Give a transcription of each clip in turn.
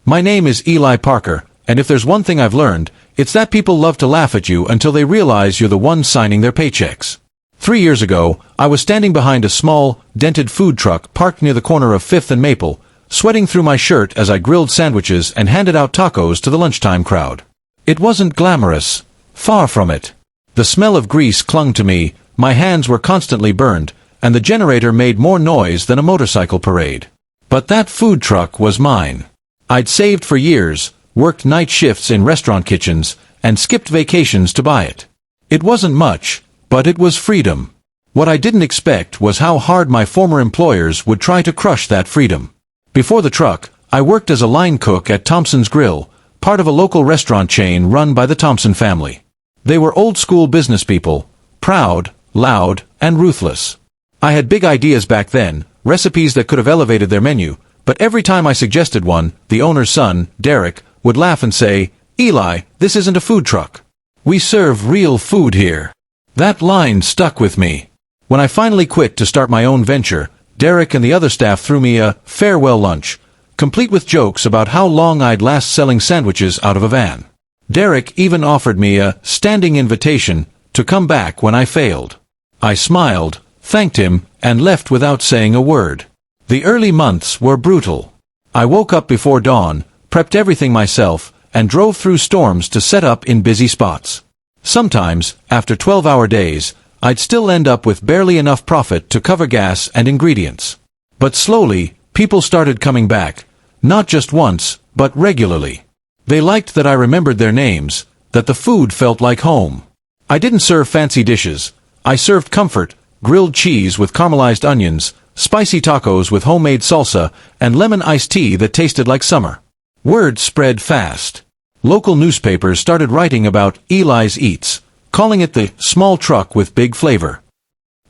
My name is Eli Parker, and if there's one thing I've learned, it's that people love to laugh at you until they realize you're the one signing their paychecks. 3 years ago, I was standing behind a small, dented food truck parked near the corner of 5th and Maple, sweating through my shirt as I grilled sandwiches and handed out tacos to the lunchtime crowd. It wasn't glamorous. Far from it. The smell of grease clung to me, my hands were constantly burned, and the generator made more noise than a motorcycle parade. But that food truck was mine. I'd saved for years, worked night shifts in restaurant kitchens, and skipped vacations to buy it. It wasn't much, but it was freedom. What I didn't expect was how hard my former employers would try to crush that freedom. Before the truck, I worked as a line cook at Thompson's Grill, part of a local restaurant chain run by the Thompson family. They were old-school business people, proud, loud, and ruthless. I had big ideas back then, recipes that could have elevated their menu, but every time I suggested one, the owner's son, Derek, would laugh and say, "Eli, this isn't a food truck. We serve real food here." That line stuck with me. When I finally quit to start my own venture, Derek and the other staff threw me a farewell lunch, complete with jokes about how long I'd last selling sandwiches out of a van. Derek even offered me a standing invitation to come back when I failed. I smiled, thanked him, and left without saying a word. The early months were brutal. I woke up before dawn, prepped everything myself, and drove through storms to set up in busy spots. Sometimes, after 12-hour days, I'd still end up with barely enough profit to cover gas and ingredients. But slowly, people started coming back, not just once, but regularly. They liked that I remembered their names, that the food felt like home. I didn't serve fancy dishes. I served comfort, grilled cheese with caramelized onions, spicy tacos with homemade salsa, and lemon iced tea that tasted like summer. Word spread fast. Local newspapers started writing about Eli's Eats, calling it the small truck with big flavor.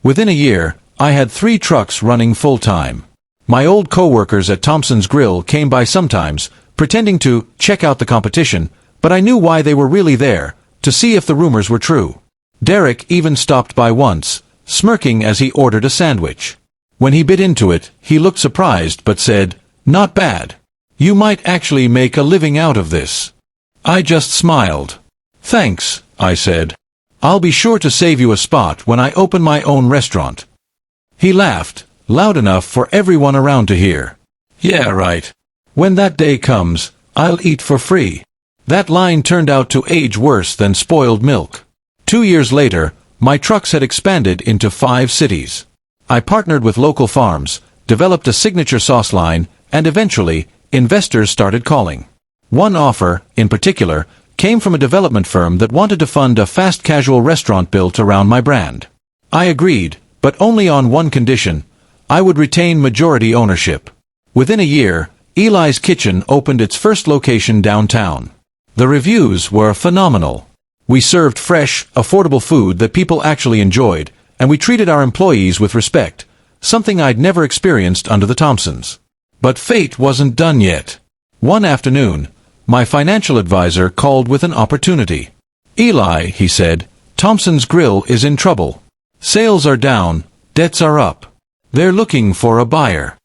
Within a year, I had 3 trucks running full-time. My old co-workers at Thompson's Grill came by sometimes, pretending to check out the competition, but I knew why they were really there, to see if the rumors were true. Derek even stopped by once, smirking as he ordered a sandwich. When he bit into it, he looked surprised but said, "Not bad. You might actually make a living out of this." I just smiled. "Thanks," I said. "I'll be sure to save you a spot when I open my own restaurant." He laughed, loud enough for everyone around to hear. "Yeah, right. When that day comes, I'll eat for free." That line turned out to age worse than spoiled milk. 2 years later, my trucks had expanded into 5 cities. I partnered with local farms, developed a signature sauce line, and eventually, investors started calling. One offer, in particular, came from a development firm that wanted to fund a fast casual restaurant built around my brand. I agreed, but only on one condition: I would retain majority ownership. Within a year, Eli's Kitchen opened its first location downtown. The reviews were phenomenal. We served fresh, affordable food that people actually enjoyed, and we treated our employees with respect, something I'd never experienced under the Thompsons. But fate wasn't done yet. One afternoon, my financial advisor called with an opportunity. "Eli," he said, "Thompson's Grill is in trouble. Sales are down, debts are up. They're looking for a buyer."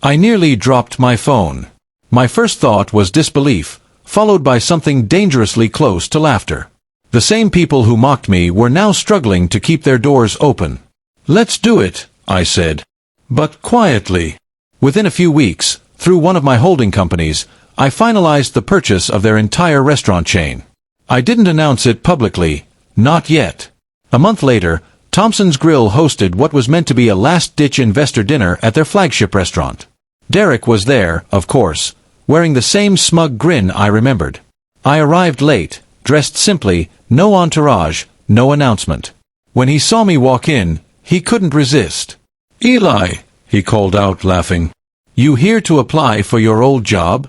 I nearly dropped my phone. My first thought was disbelief, followed by something dangerously close to laughter. The same people who mocked me were now struggling to keep their doors open. "Let's do it," I said. But quietly. Within a few weeks, through one of my holding companies, I finalized the purchase of their entire restaurant chain. I didn't announce it publicly, not yet. A month later, Thompson's Grill hosted what was meant to be a last-ditch investor dinner at their flagship restaurant. Derek was there, of course, wearing the same smug grin I remembered. I arrived late, dressed simply, no entourage, no announcement. When he saw me walk in, he couldn't resist. "Eli," he called out, laughing. "You here to apply for your old job?"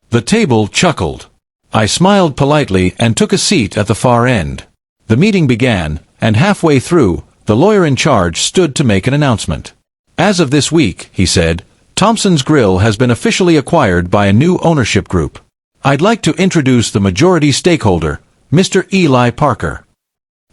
The table chuckled. I smiled politely and took a seat at the far end. The meeting began, and halfway through, the lawyer in charge stood to make an announcement. "As of this week," he said, "Thompson's Grill has been officially acquired by a new ownership group. I'd like to introduce the majority stakeholder, Mr. Eli Parker."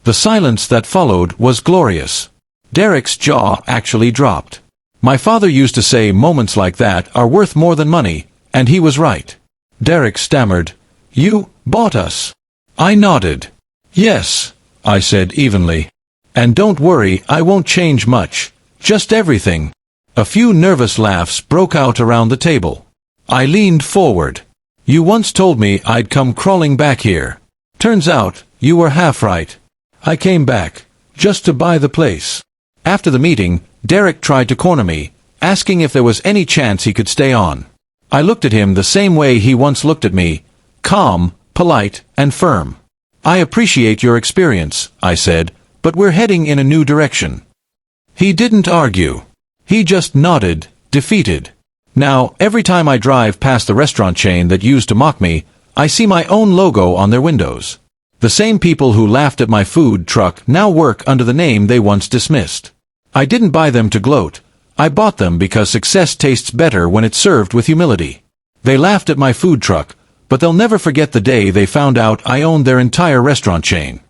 The silence that followed was glorious. Derek's jaw actually dropped. My father used to say moments like that are worth more than money, and he was right. Derek stammered. You bought us. I nodded. Yes, I said evenly. And don't worry, I won't change much. Just everything. A few nervous laughs broke out around the table. I leaned forward. You once told me I'd come crawling back here. Turns out, you were half right. I came back, just to buy the place. After the meeting, Derek tried to corner me, asking if there was any chance he could stay on. I looked at him the same way he once looked at me, calm, polite, and firm. I appreciate your experience, I said, but we're heading in a new direction. He didn't argue. He just nodded, defeated. Now, every time I drive past the restaurant chain that used to mock me, I see my own logo on their windows. The same people who laughed at my food truck now work under the name they once dismissed. I didn't buy them to gloat. I bought them because success tastes better when it's served with humility. They laughed at my food truck, but they'll never forget the day they found out I owned their entire restaurant chain.